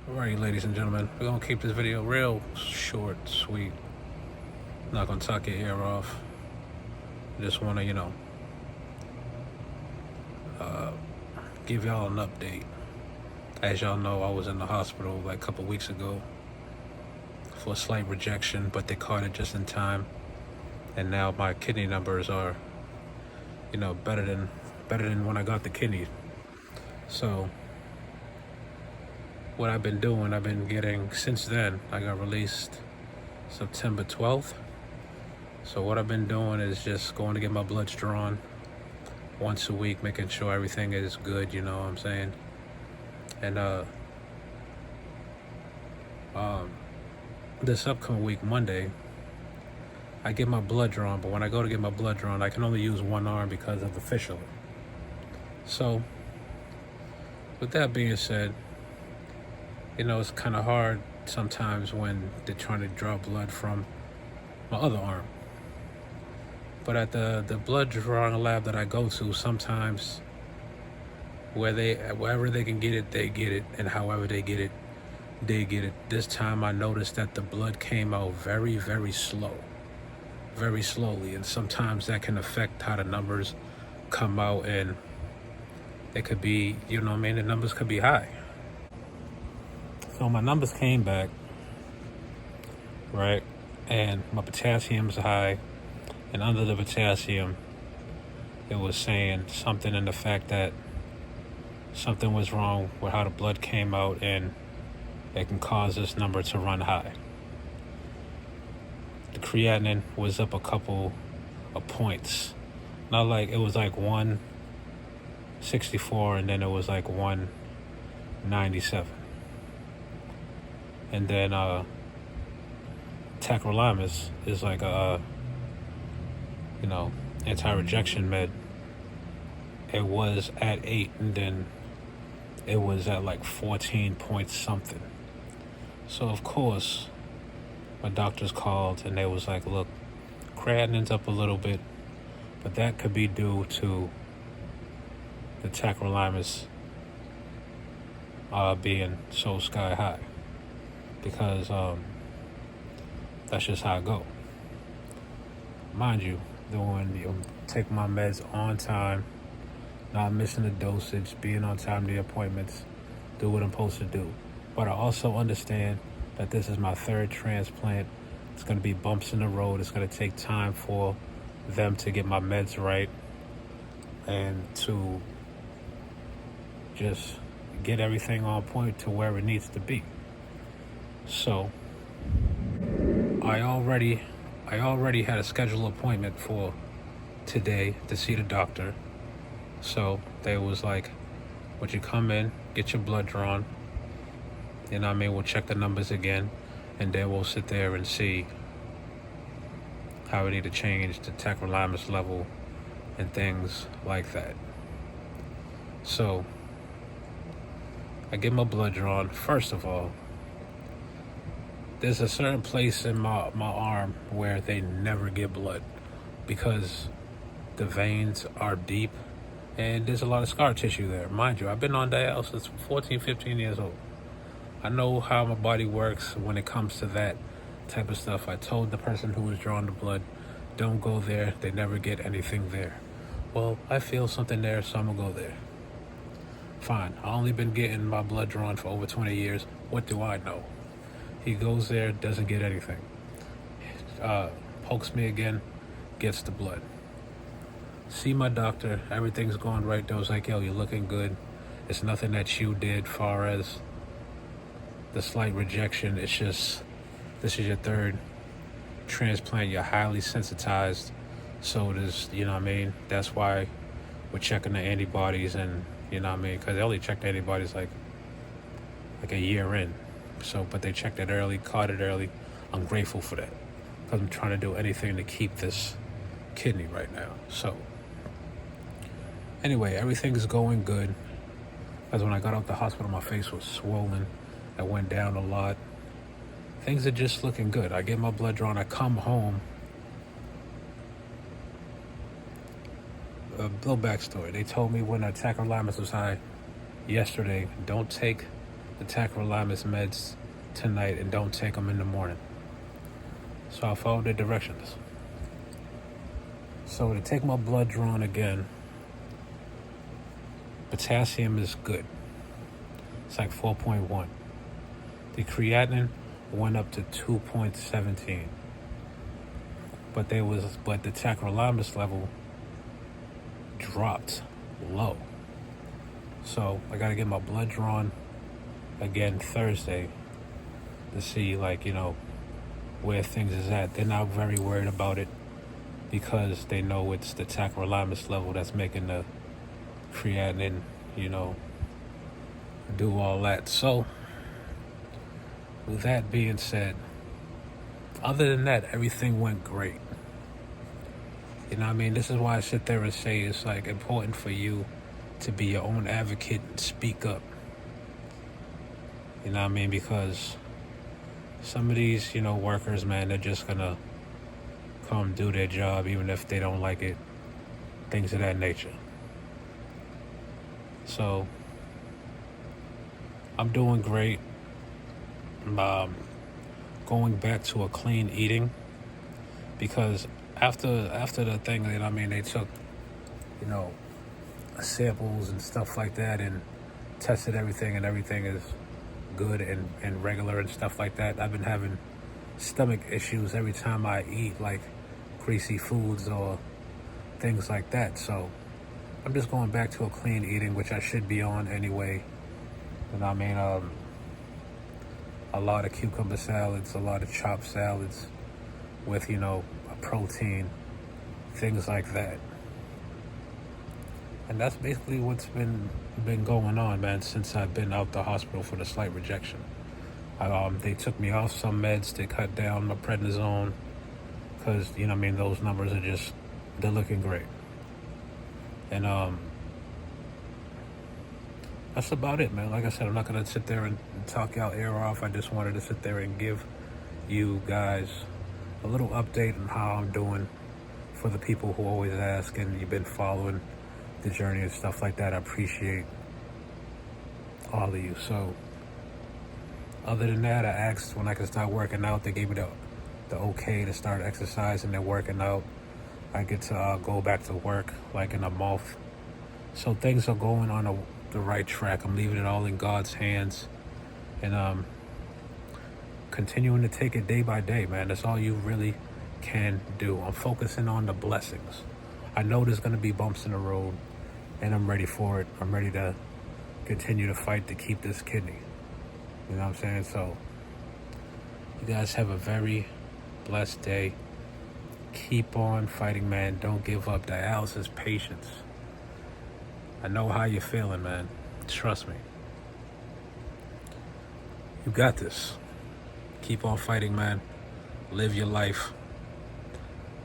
Alrighty, ladies and gentlemen, we're gonna keep this video real short, sweet. Not gonna talk your ear off. Just wanna, give y'all an update. As y'all know, I was in the hospital like a couple weeks ago for a slight rejection, but they caught it just in time. And now my kidney numbers are, better than when I got the kidneys. So what I've been doing, I've been getting, since then, I got released September 12th. So what I've been doing is just going to get my bloods drawn once a week, making sure everything is good, you know what I'm saying? And this upcoming week, Monday, I get my blood drawn, but when I go to get my blood drawn, I can only use one arm because of the fistula. So with that being said, it's kind of hard sometimes when they're trying to draw blood from my other arm. But at the blood drawing lab that I go to, sometimes wherever they can get it, they get it, and however they get it, they get it. This time I noticed that the blood came out very, very slowly, and sometimes that can affect how the numbers come out, and it could be, the numbers could be high. So my numbers came back, right, and my potassium's high, and under the potassium, it was saying something in the fact that something was wrong with how the blood came out, and it can cause this number to run high. The creatinine was up a couple of points. Not like, it was like 164, and then it was like 197. And then tacrolimus is like a anti-rejection med. It was at 8, and then it was at like 14 point something. So of course my doctors called, and they was like, look, creatinine's up a little bit, but that could be due to the tacrolimus being so sky high, because that's just how I go. Mind you, doing take my meds on time, not missing the dosage, being on time to the appointments, do what I'm supposed to do. But I also understand that this is my third transplant. It's going to be bumps in the road. It's going to take time for them to get my meds right and to just get everything on point to where it needs to be. So I already had a scheduled appointment for today to see the doctor. So they was like, would you come in, get your blood drawn, we'll check the numbers again, and then we'll sit there and see how we need to change the tacrolimus level and things like that. So I get my blood drawn. First of all, there's a certain place in my arm where they never get blood because the veins are deep and there's a lot of scar tissue there. Mind you, I've been on dialysis for 14, 15 years old. I know how my body works when it comes to that type of stuff. I told the person who was drawing the blood, don't go there. They never get anything there. Well, I feel something there, so I'm gonna go there. Fine. I only been getting my blood drawn for over 20 years. What do I know? He goes there, doesn't get anything. Pokes me again, gets the blood. See my doctor, everything's going right. They was like, yo, you're looking good. It's nothing that you did far as the slight rejection. It's just, this is your third transplant. You're highly sensitized. So there's, that's why we're checking the antibodies, and because they only check the antibodies like a year in. So, but they checked it early, caught it early. I'm grateful for that, because I'm trying to do anything to keep this kidney right now. So anyway, everything's going good. Because when I got out the hospital, my face was swollen. I went down a lot. Things are just looking good. I get my blood drawn. I come home. A little backstory. They told me when tacrolimus was high yesterday, don't take the tacrolimus meds tonight and don't take them in the morning. So I followed their directions. So to take my blood drawn again, potassium is good. It's like 4.1. The creatinine went up to 2.17. But the tacrolimus level dropped low. So I gotta get my blood drawn again Thursday to see, like, where things is at. They're not very worried about it because they know it's the tacrolimus level that's making the creatinine, do all that. So with that being said, other than that, everything went great. You know what I mean? This is why I sit there and say it's like important for you to be your own advocate and speak up. You know what I mean? Because some of these, workers, man, they're just gonna come do their job even if they don't like it. Things of that nature. So I'm doing great. I'm going back to a clean eating because after the thing, they took, samples and stuff like that and tested everything, and everything is good and regular and stuff like that. I've been having stomach issues every time I eat like greasy foods or things like that. So I'm just going back to a clean eating, which I should be on anyway. A lot of cucumber salads, a lot of chopped salads with, a protein, things like that. And that's basically what's been going on, man, since I've been out the hospital for the slight rejection. They took me off some meds to cut down my prednisone because, those numbers are they're looking great. And that's about it, man. Like I said, I'm not going to sit there and talk y'all ear off. I just wanted to sit there and give you guys a little update on how I'm doing for the people who always ask and you've been following the journey and stuff like that. I appreciate all of you. So other than that, I asked when I could start working out. They gave me the okay to start exercising and working out. I get to go back to work like in a month. So things are going on the right track. I'm leaving it all in God's hands and continuing to take it day by day, man. That's all you really can do. I'm focusing on the blessings. I know there's going to be bumps in the road, and I'm ready for it. I'm ready to continue to fight to keep this kidney. You know what I'm saying? So you guys have a very blessed day. Keep on fighting, man. Don't give up. Dialysis patience. I know how you're feeling, man. Trust me. You got this. Keep on fighting, man. Live your life.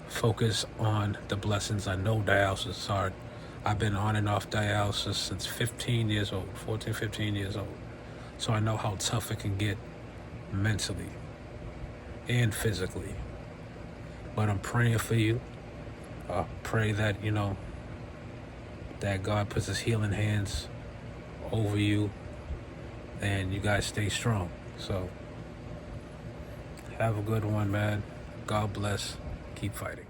Focus on the blessings. I know dialysis is hard. I've been on and off dialysis since 15 years old, 14, 15 years old. So I know how tough it can get mentally and physically. But I'm praying for you. Pray that, that God puts his healing hands over you and you guys stay strong. So have a good one, man. God bless. Keep fighting.